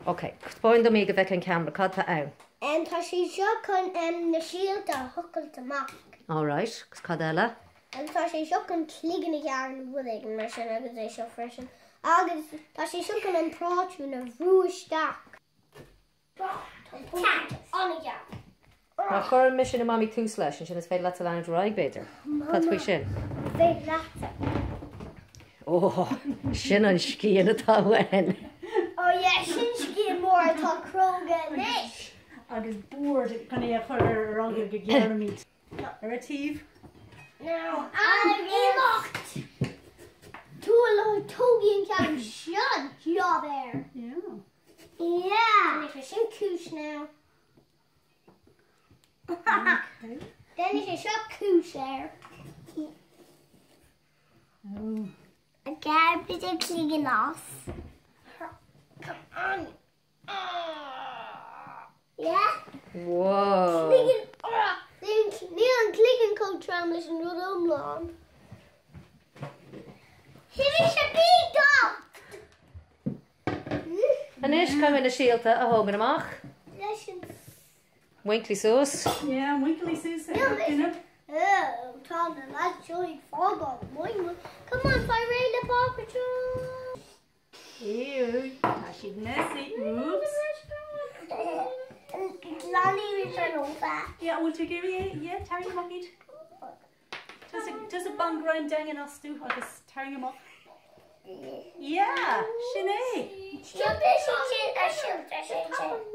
Ok, spóin do mí go bheith an camera cad tá ann. Tá sí seo chun na síalta thucail amach. All right, cos cad eile? Tá sé seo chun clígan na ghearn bhuaigh mar sin agus é seo freisin. Agus tá sé seo chun an práitiú na bhrúisteach. Anna ghearn. Má chur mis sin na mamí tús leis sin is féad le lein ráig beidir. Cad faoi sin? Féad leata. Ó, sin an scían atá bhain. Ó sin scían mór atá croga leis. Agus búir chun é chur rangah go Gearr míid. Ar a tíb? No, Imacht! Túla tógin ceann sin job air. Yeah. Then it's a cúis now. Okay. Then it's a cúis air. Oh. A garbage and clean off. Come on. Yeah? Whoa. Neon clicking code tramless and rud umlawn. Finish a big dog! Anis come in a síalta a hógan amach. Winkly suas. Yeah, winkly suas. Oh, Tom, that's really fog on. Come on, Fire the Paw Patrol. Ew, she's messy. Oops. Lolly return over. Yeah, will you give me? Yeah, tarry him up it. Does a bang ground down in us too? I'll just tarry him up. Yeah, Sinead.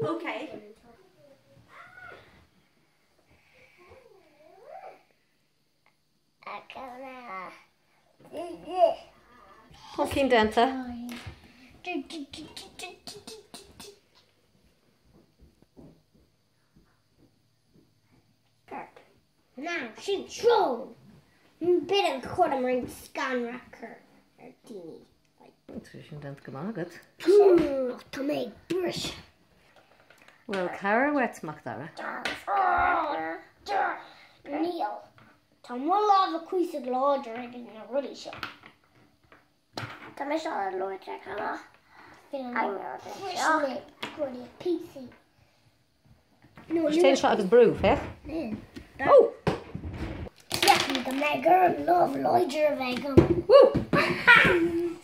Okay. Hocin denta. Now, she's strong. Bit of quarter ring scan racker. Teeny. Sin dent go mágad. To make brush. Well, Cara wetach dara. Neil. Tá more lava quiz of larger in a ruddy shop. Tá me saw a larger color. I'm good PC. No, Stein shot agus brew, eh? Yeah. Oh! Yeah, the my girl love larger vegan. Woo!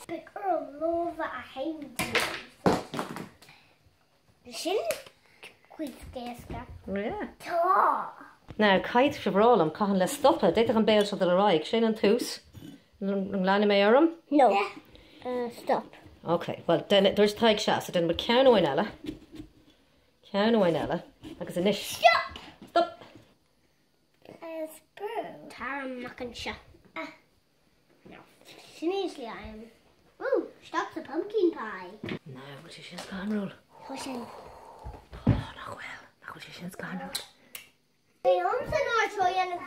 The girl love a hand. Shin quiz gaska. Yeah. Ta. Now, kite se brálam caihan le stoppa, déitach an béal se de raig, sin an tús. An lána mé orm? No. Stop. Okay, well, then there's taig se, so then we'll ceann óin eile. Ceann óin eile, agus inis. Stop. Stop! Spoon. Tara Macansha. No. Seriously, I am. Ooh, stop the pumpkin pie. No, but she sin's gone roll. Push in. Oh, not well. Not well, she sin's gone roll. Hey, I'm the north way and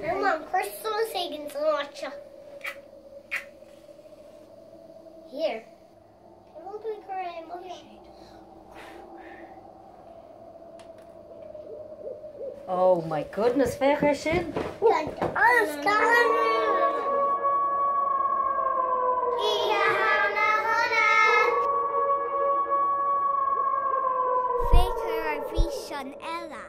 come on, Crystal is taking so much. Here. Oh my goodness, fecha sin. Faker a bhí sin eile.